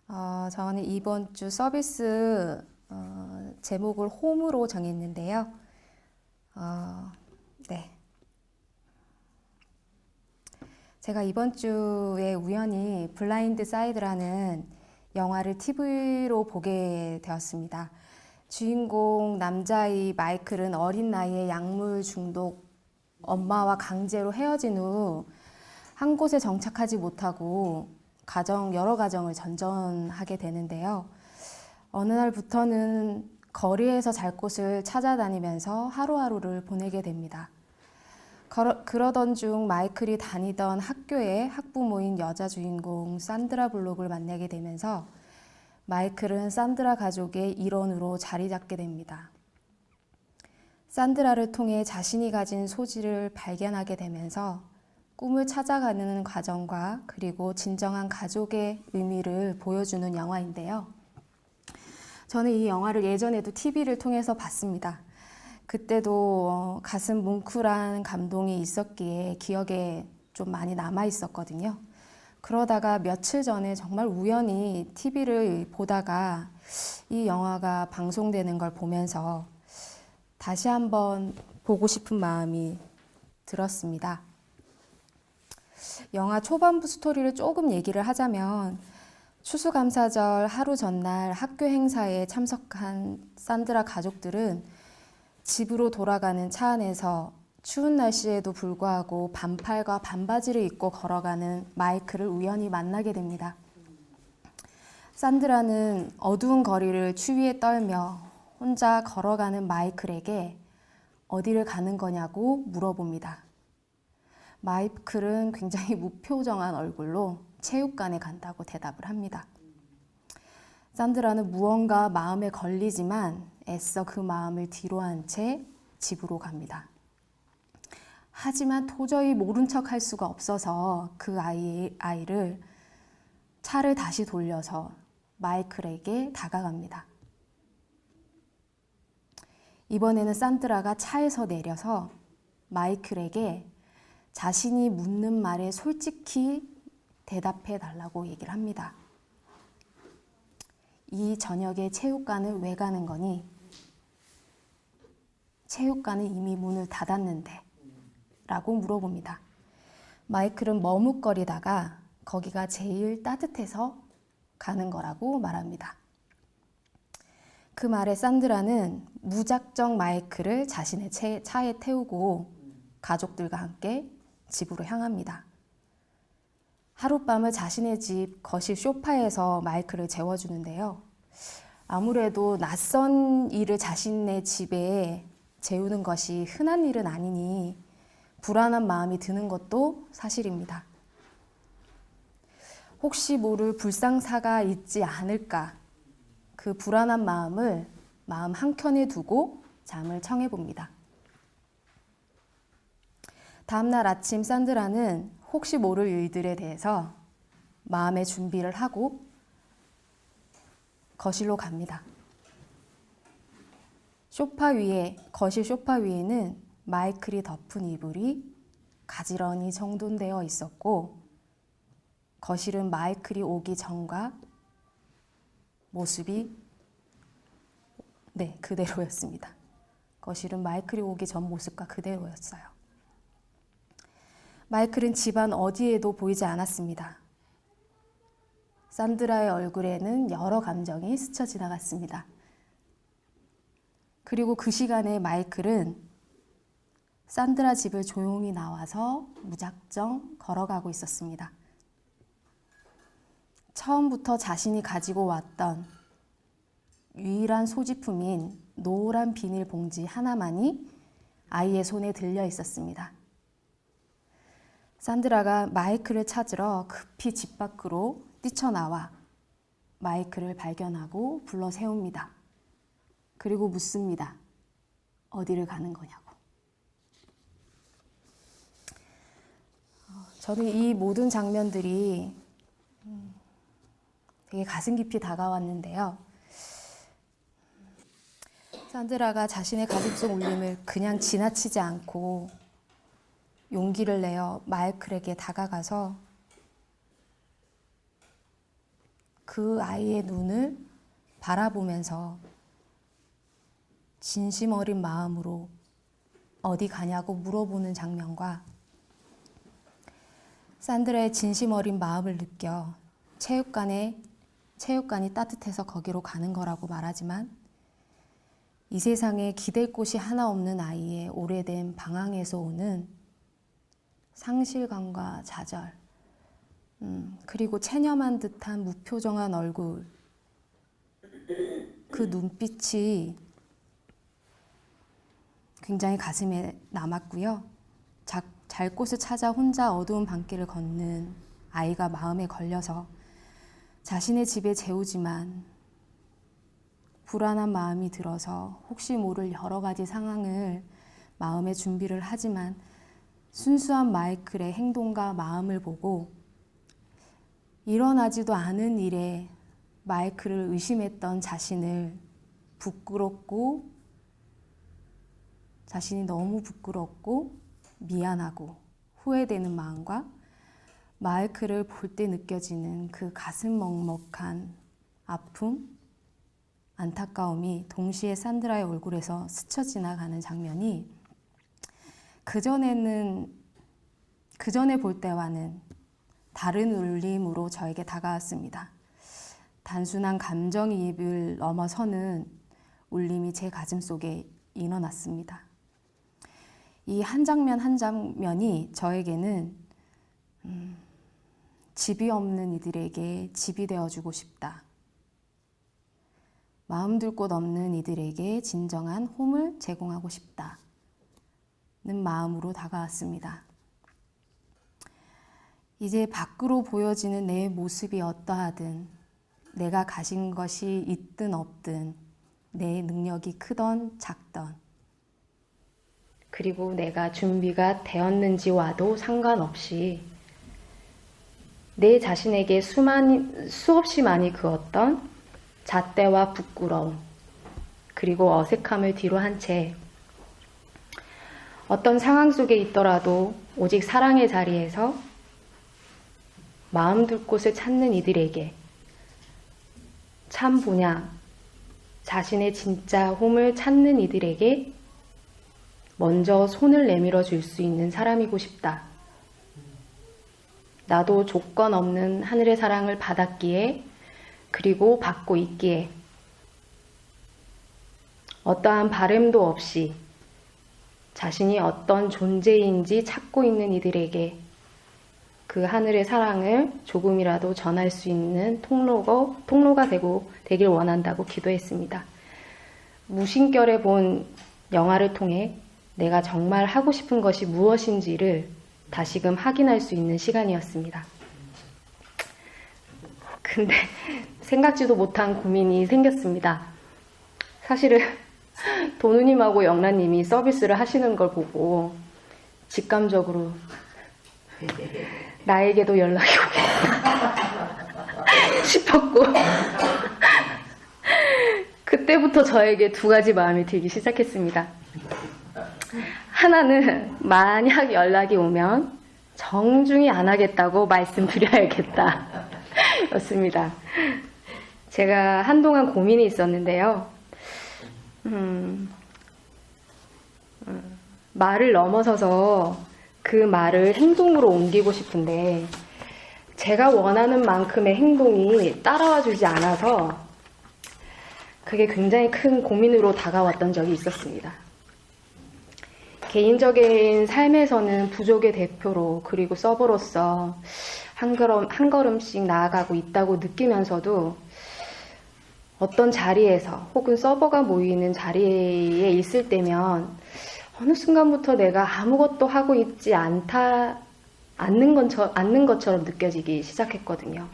저는 이번 주 서비스 제목을 홈으로 정했는데요. 네. 제가 이번 주에 우연히 블라인드 사이드라는 영화를 TV로 보게 되었습니다. 주인공 남자의 마이클은 어린 나이에 약물 중독 엄마와 강제로 헤어진 후 한 곳에 정착하지 못하고 여러 가정을 전전하게 되는데요. 어느 날부터는 거리에서 잘 곳을 찾아다니면서 하루하루를 보내게 됩니다. 그러던 중 마이클이 다니던 학교의 학부모인 여자 주인공 산드라 블록을 만나게 되면서 마이클은 산드라 가족의 일원으로 자리 잡게 됩니다. 산드라를 통해 자신이 가진 소질을 발견하게 되면서 꿈을 찾아가는 과정과 그리고 진정한 가족의 의미를 보여주는 영화인데요. 저는 이 영화를 예전에도 TV를 통해서 봤습니다. 그때도 가슴 뭉클한 감동이 있었기에 기억에 좀 많이 남아 있었거든요. 그러다가 며칠 전에 정말 우연히 TV를 보다가 이 영화가 방송되는 걸 보면서 다시 한번 보고 싶은 마음이 들었습니다. 영화 초반부 스토리를 조금 얘기를 하자면 추수감사절 하루 전날 학교 행사에 참석한 산드라 가족들은 집으로 돌아가는 차 안에서 추운 날씨에도 불구하고 반팔과 반바지를 입고 걸어가는 마이클을 우연히 만나게 됩니다. 산드라는 어두운 거리를 추위에 떨며 혼자 걸어가는 마이클에게 어디를 가는 거냐고 물어봅니다. 마이클은 굉장히 무표정한 얼굴로 체육관에 간다고 대답을 합니다. 산드라는 무언가 마음에 걸리지만 애써 그 마음을 뒤로한 채 집으로 갑니다. 하지만 도저히 모른 척 할 수가 없어서 그 아이를 차를 다시 돌려서 마이클에게 다가갑니다. 이번에는 산드라가 차에서 내려서 마이클에게 자신이 묻는 말에 솔직히 대답해 달라고 얘기를 합니다. 이 저녁에 체육관을 왜 가는 거니? 체육관은 이미 문을 닫았는데 라고 물어봅니다. 마이클은 머뭇거리다가 거기가 제일 따뜻해서 가는 거라고 말합니다. 그 말에 산드라는 무작정 마이클을 자신의 차에 태우고 가족들과 함께 집으로 향합니다. 하룻밤을 자신의 집 거실 소파에서 마이클을 재워주는데요. 아무래도 낯선 이를 자신의 집에 재우는 것이 흔한 일은 아니니 불안한 마음이 드는 것도 사실입니다. 혹시 모를 불상사가 있지 않을까, 그 불안한 마음을 마음 한켠에 두고 잠을 청해봅니다. 다음날 아침 산드라는 혹시 모를 일들에 대해서 마음의 준비를 하고 거실로 갑니다. 거실 소파 위에는 마이클이 덮은 이불이 가지런히 정돈되어 있었고 거실은 마이클이 오기 전과 모습이 그대로였습니다. 거실은 마이클이 오기 전 모습과 그대로였어요. 마이클은 집안 어디에도 보이지 않았습니다. 산드라의 얼굴에는 여러 감정이 스쳐 지나갔습니다. 그리고 그 시간에 마이클은 산드라 집을 조용히 나와서 무작정 걸어가고 있었습니다. 처음부터 자신이 가지고 왔던 유일한 소지품인 노란 비닐봉지 하나만이 아이의 손에 들려 있었습니다. 산드라가 마이클을 찾으러 급히 집 밖으로 뛰쳐나와 마이클을 발견하고 불러 세웁니다. 그리고 묻습니다. 어디를 가는 거냐고. 저는 이 모든 장면들이 되게 가슴 깊이 다가왔는데요. 산드라가 자신의 가슴속 울림을 그냥 지나치지 않고 용기를 내어 마이클에게 다가가서 그 아이의 눈을 바라보면서 진심 어린 마음으로 어디 가냐고 물어보는 장면과 산드라의 진심 어린 마음을 느껴 체육관이 따뜻해서 거기로 가는 거라고 말하지만 이 세상에 기댈 곳이 하나 없는 아이의 오래된 방황에서 오는 상실감과 좌절, 그리고 체념한 듯한 무표정한 얼굴, 그 눈빛이 굉장히 가슴에 남았고요. 잘 곳을 찾아 혼자 어두운 밤길을 걷는 아이가 마음에 걸려서 자신의 집에 재우지만 불안한 마음이 들어서 혹시 모를 여러 가지 상황을 마음에 준비를 하지만 순수한 마이클의 행동과 마음을 보고 일어나지도 않은 일에 마이클을 의심했던 자신을 부끄럽고 자신이 너무 부끄럽고 미안하고 후회되는 마음과 마이클을 볼 때 느껴지는 그 가슴 먹먹한 아픔, 안타까움이 동시에 산드라의 얼굴에서 스쳐 지나가는 장면이 그전에 볼 때와는 다른 울림으로 저에게 다가왔습니다. 단순한 감정이입을 넘어서는 울림이 제 가슴 속에 일어났습니다. 이 한 장면 한 장면이 저에게는 집이 없는 이들에게 집이 되어주고 싶다. 마음 둘 곳 없는 이들에게 진정한 홈을 제공하고 싶다는 마음으로 다가왔습니다. 이제 밖으로 보여지는 내 모습이 어떠하든 내가 가진 것이 있든 없든 내 능력이 크던 작던 그리고 내가 준비가 되었는지와도 상관없이 내 자신에게 수없이 많이 그었던 잣대와 부끄러움 그리고 어색함을 뒤로 한 채 어떤 상황 속에 있더라도 오직 사랑의 자리에서 마음 둘 곳을 찾는 이들에게 참 보냐 자신의 진짜 홈을 찾는 이들에게 먼저 손을 내밀어 줄 수 있는 사람이고 싶다. 나도 조건 없는 하늘의 사랑을 받았기에 그리고 받고 있기에 어떠한 바램도 없이 자신이 어떤 존재인지 찾고 있는 이들에게 그 하늘의 사랑을 조금이라도 전할 수 있는 통로가 되길 원한다고 기도했습니다. 무심결에 본 영화를 통해 내가 정말 하고 싶은 것이 무엇인지를 다시금 확인할 수 있는 시간이었습니다. 근데 생각지도 못한 고민이 생겼습니다. 사실은 도누님하고 영란님이 서비스를 하시는 걸 보고 직감적으로 나에게도 연락이 오겠다 싶었고 그때부터 저에게 두 가지 마음이 들기 시작했습니다. 하나는 만약 연락이 오면 정중히 안 하겠다고 말씀드려야겠다 였습니다. 제가 한동안 고민이 있었는데요. 말을 넘어서서 그 말을 행동으로 옮기고 싶은데 제가 원하는 만큼의 행동이 따라와 주지 않아서 그게 굉장히 큰 고민으로 다가왔던 적이 있었습니다. 개인적인 삶에서는 부족의 대표로 그리고 서버로서 한 걸음씩 나아가고 있다고 느끼면서도 어떤 자리에서 혹은 서버가 모이는 자리에 있을 때면 어느 순간부터 내가 아무것도 하고 있지 않는 것처럼 느껴지기 시작했거든요.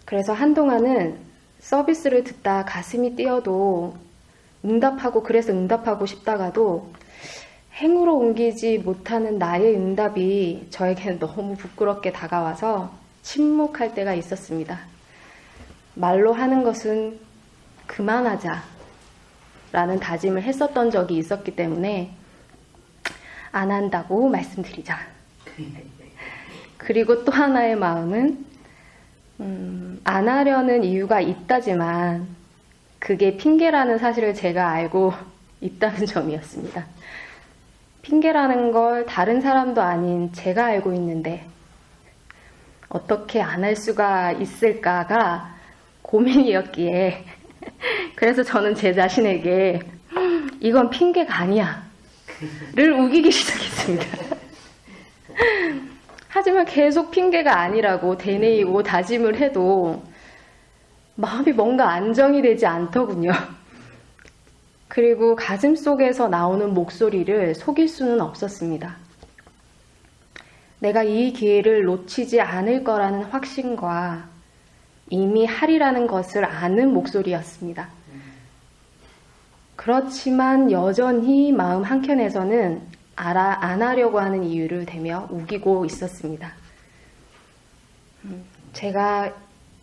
그래서 한동안은 서비스를 듣다 가슴이 뛰어도 그래서 응답하고 싶다가도 행으로 옮기지 못하는 나의 응답이 저에게는 너무 부끄럽게 다가와서 침묵할 때가 있었습니다. 말로 하는 것은 그만하자 라는 다짐을 했었던 적이 있었기 때문에 안 한다고 말씀드리자. 그리고 또 하나의 마음은 안 하려는 이유가 있다지만 그게 핑계라는 사실을 제가 알고 있다는 점이었습니다. 핑계라는 걸 다른 사람도 아닌 제가 알고 있는데 어떻게 안 할 수가 있을까가 고민이었기에 그래서 저는 제 자신에게 이건 핑계가 아니야 를 우기기 시작했습니다. 하지만 계속 핑계가 아니라고 되뇌이고 다짐을 해도 마음이 뭔가 안정이 되지 않더군요. 그리고 가슴 속에서 나오는 목소리를 속일 수는 없었습니다. 내가 이 기회를 놓치지 않을 거라는 확신과 이미 하리라는 것을 아는 목소리였습니다. 그렇지만 여전히 마음 한켠에서는 안 하려고 하는 이유를 대며 우기고 있었습니다. 제가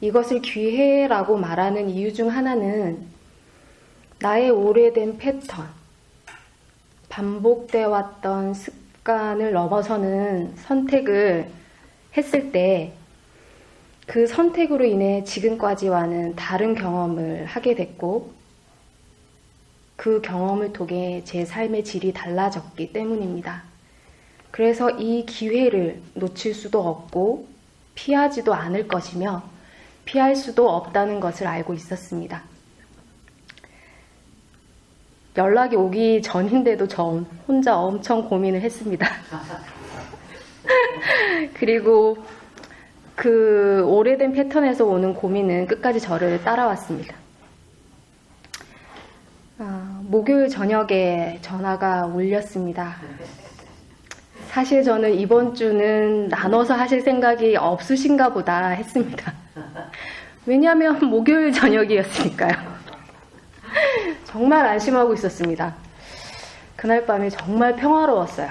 이것을 기회라고 말하는 이유 중 하나는 나의 오래된 패턴, 반복되어 왔던 습관을 넘어서는 선택을 했을 때 그 선택으로 인해 지금까지와는 다른 경험을 하게 됐고 그 경험을 통해 제 삶의 질이 달라졌기 때문입니다. 그래서 이 기회를 놓칠 수도 없고 피하지도 않을 것이며 피할 수도 없다는 것을 알고 있었습니다. 연락이 오기 전인데도 저 혼자 엄청 고민을 했습니다. 그리고 그 오래된 패턴에서 오는 고민은 끝까지 저를 따라왔습니다. 목요일 저녁에 전화가 울렸습니다. 사실 저는 이번 주는 나눠서 하실 생각이 없으신가 보다 했습니다. 왜냐하면 목요일 저녁이었으니까요. 정말 안심하고 있었습니다. 그날 밤이 정말 평화로웠어요.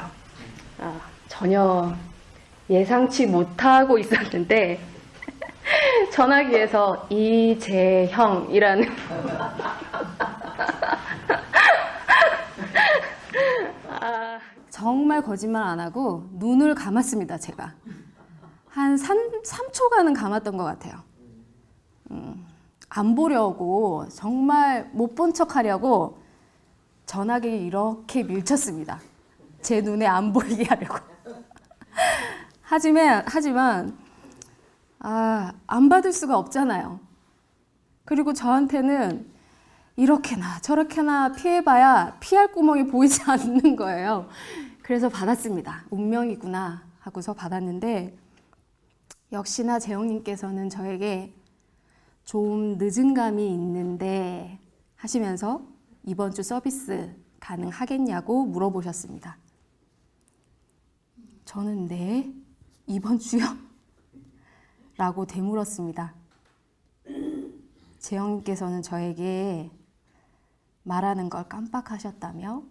전혀 예상치 못하고 있었는데 전화기에서 이재형이라는 정말 거짓말 안 하고 눈을 감았습니다. 제가 한 3초간은 감았던 것 같아요. 안 보려고 정말 못 본 척 하려고 전화기를 이렇게 밀쳤습니다. 제 눈에 안 보이게 하려고. 하지만 안 받을 수가 없잖아요. 그리고 저한테는 이렇게나 저렇게나 피해봐야 피할 구멍이 보이지 않는 거예요. 그래서 받았습니다. 운명이구나 하고서 받았는데 역시나 재영님께서는 저에게 좀 늦은 감이 있는데 하시면서 이번 주 서비스 가능하겠냐고 물어보셨습니다. 저는 네, 이번 주요? 라고 되물었습니다. 재영님께서는 저에게 말하는 걸 깜빡하셨다며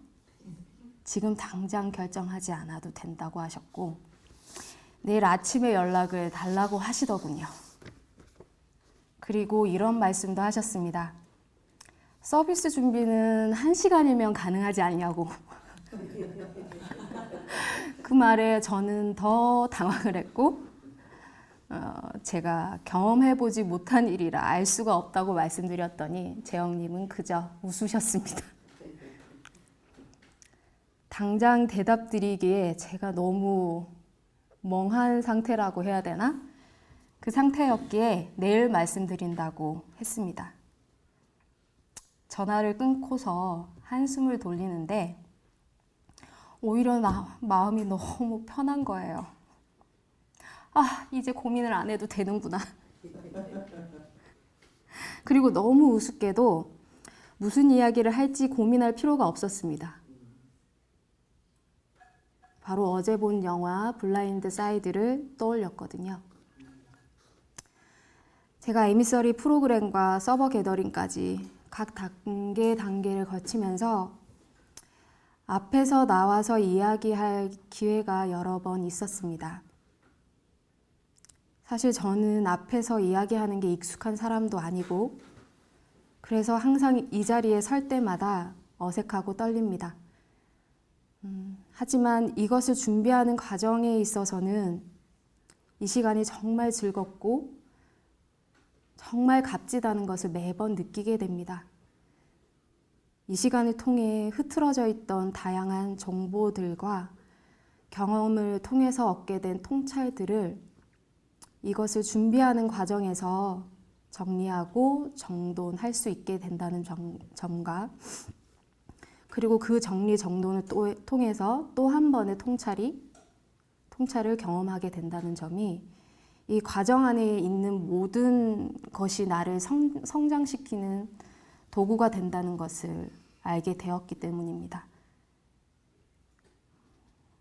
지금 당장 결정하지 않아도 된다고 하셨고 내일 아침에 연락을 달라고 하시더군요. 그리고 이런 말씀도 하셨습니다. 서비스 준비는 1시간이면 가능하지 않냐고. 그 말에 저는 더 당황을 했고 제가 경험해보지 못한 일이라 알 수가 없다고 말씀드렸더니 재영님은 그저 웃으셨습니다. 당장 대답 드리기에 제가 너무 멍한 상태라고 해야 되나? 그 상태였기에 내일 말씀드린다고 했습니다. 전화를 끊고서 한숨을 돌리는데 오히려 마음이 너무 편한 거예요. 이제 고민을 안 해도 되는구나. 그리고 너무 우습게도 무슨 이야기를 할지 고민할 필요가 없었습니다. 바로 어제 본 영화 블라인드 사이드를 떠올렸거든요. 제가 에미서리 프로그램과 서버 게더링까지 각 단계를 거치면서 앞에서 나와서 이야기할 기회가 여러 번 있었습니다. 사실 저는 앞에서 이야기하는 게 익숙한 사람도 아니고 그래서 항상 이 자리에 설 때마다 어색하고 떨립니다. 하지만 이것을 준비하는 과정에 있어서는 이 시간이 정말 즐겁고 정말 값지다는 것을 매번 느끼게 됩니다. 이 시간을 통해 흐트러져 있던 다양한 정보들과 경험을 통해서 얻게 된 통찰들을 이것을 준비하는 과정에서 정리하고 정돈할 수 있게 된다는 점과 그리고 그 정리 정돈을 통해서 또 한 번의 통찰을 경험하게 된다는 점이 이 과정 안에 있는 모든 것이 나를 성장시키는 도구가 된다는 것을 알게 되었기 때문입니다.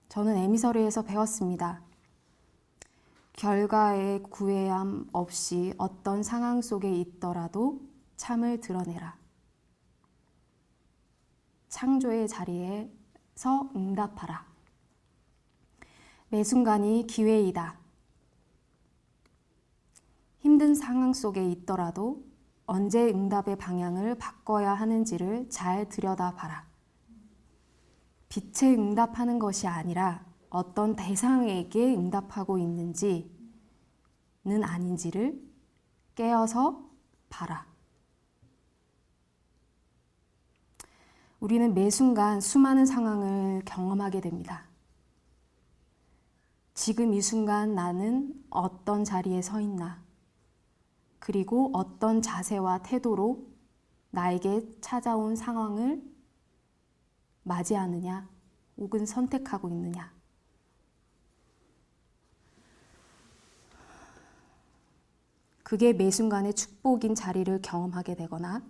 저는 에미서리에서 배웠습니다. 결과의 구애함 없이 어떤 상황 속에 있더라도 참을 드러내라. 창조의 자리에서 응답하라. 매 순간이 기회이다. 힘든 상황 속에 있더라도 언제 응답의 방향을 바꿔야 하는지를 잘 들여다봐라. 빛에 응답하는 것이 아니라 어떤 대상에게 응답하고 있는지는 아닌지를 깨어서 봐라. 우리는 매 순간 수많은 상황을 경험하게 됩니다. 지금 이 순간 나는 어떤 자리에 서 있나? 그리고 어떤 자세와 태도로 나에게 찾아온 상황을 맞이하느냐, 혹은 선택하고 있느냐. 그게 매 순간의 축복인 자리를 경험하게 되거나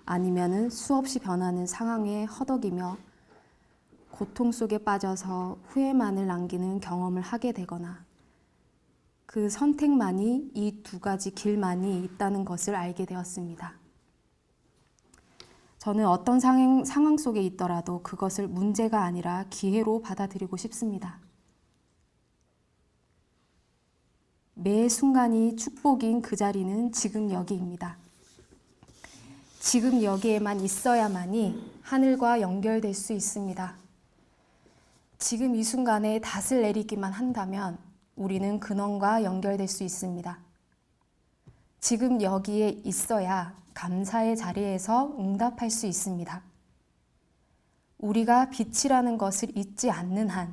아니면은 수없이 변하는 상황에 허덕이며 고통 속에 빠져서 후회만을 남기는 경험을 하게 되거나 그 선택만이 이 두 가지 길만이 있다는 것을 알게 되었습니다. 저는 어떤 상황 속에 있더라도 그것을 문제가 아니라 기회로 받아들이고 싶습니다. 매 순간이 축복인 그 자리는 지금 여기입니다. 지금 여기에만 있어야만이 하늘과 연결될 수 있습니다. 지금 이 순간에 닷을 내리기만 한다면 우리는 근원과 연결될 수 있습니다. 지금 여기에 있어야 감사의 자리에서 응답할 수 있습니다. 우리가 빛이라는 것을 잊지 않는 한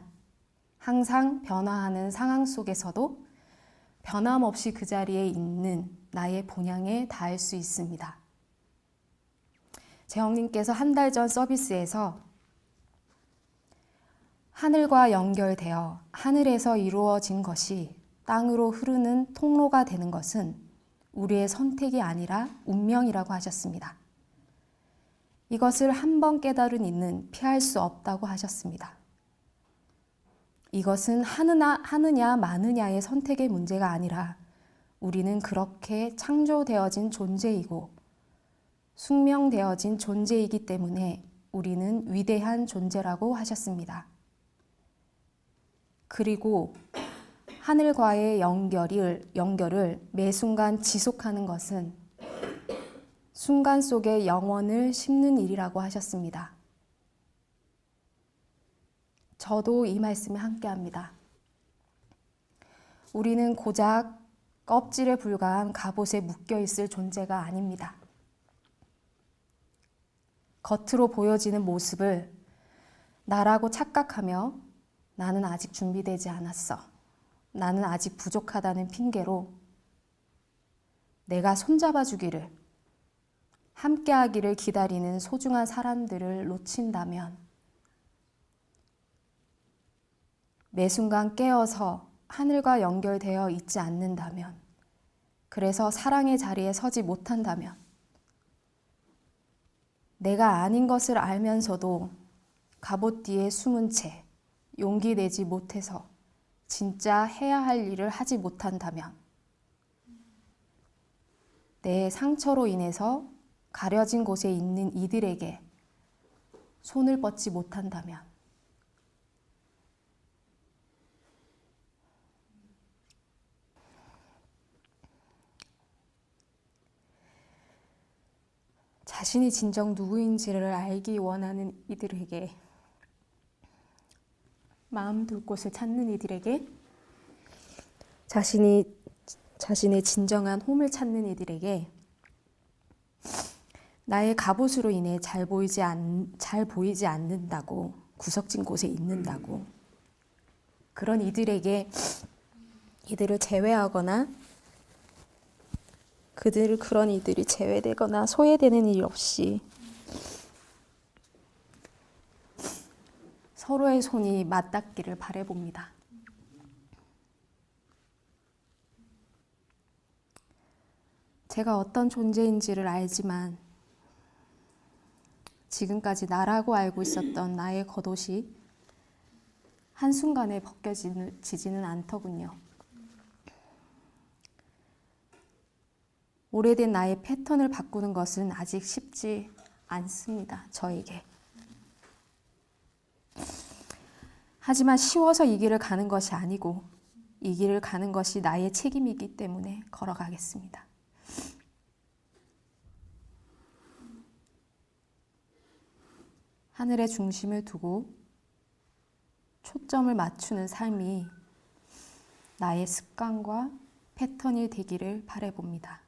항상 변화하는 상황 속에서도 변함없이 그 자리에 있는 나의 본향에 닿을 수 있습니다. 재영님께서 한 달 전 서비스에서 하늘과 연결되어 하늘에서 이루어진 것이 땅으로 흐르는 통로가 되는 것은 우리의 선택이 아니라 운명이라고 하셨습니다. 이것을 한 번 깨달은 이는 피할 수 없다고 하셨습니다. 이것은 하느냐 마느냐의 선택의 문제가 아니라 우리는 그렇게 창조되어진 존재이고 숙명되어진 존재이기 때문에 우리는 위대한 존재라고 하셨습니다. 그리고 하늘과의 연결을 매 순간 지속하는 것은 순간 속에 영원을 심는 일이라고 하셨습니다. 저도 이 말씀에 함께합니다. 우리는 고작 껍질에 불과한 갑옷에 묶여있을 존재가 아닙니다. 겉으로 보여지는 모습을 나라고 착각하며 나는 아직 준비되지 않았어. 나는 아직 부족하다는 핑계로 내가 손잡아 주기를, 함께하기를 기다리는 소중한 사람들을 놓친다면 매 순간 깨어서 하늘과 연결되어 있지 않는다면, 그래서 사랑의 자리에 서지 못한다면, 내가 아닌 것을 알면서도 갑옷 뒤에 숨은 채 용기 내지 못해서 진짜 해야 할 일을 하지 못한다면, 내 상처로 인해서 가려진 곳에 있는 이들에게 손을 뻗지 못한다면, 자신이 진정 누구인지를 알기 원하는 이들에게, 마음 둘 곳을 찾는 이들에게 자신이 자신의 진정한 홈을 찾는 이들에게 나의 갑옷으로 인해 잘 보이지 않는다고, 구석진 곳에 있는다고, 그런 이들에게 이들을 제외하거나 그런 이들이 제외되거나 소외되는 일 없이 서로의 손이 맞닿기를 바라봅니다. 제가 어떤 존재인지를 알지만 지금까지 나라고 알고 있었던 나의 겉옷이 한순간에 벗겨지지는 않더군요. 오래된 나의 패턴을 바꾸는 것은 아직 쉽지 않습니다. 저에게. 하지만 쉬워서 이 길을 가는 것이 아니고 이 길을 가는 것이 나의 책임이기 때문에 걸어가겠습니다. 하늘에 중심을 두고 초점을 맞추는 삶이 나의 습관과 패턴이 되기를 바라봅니다.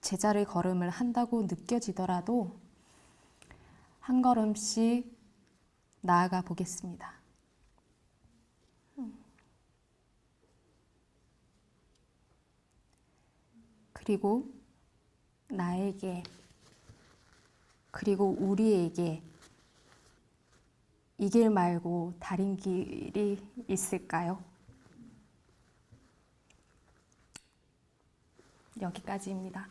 제자리 걸음을 한다고 느껴지더라도 한 걸음씩 나아가 보겠습니다. 그리고 나에게, 그리고 우리에게 이 길 말고 다른 길이 있을까요? 여기까지입니다.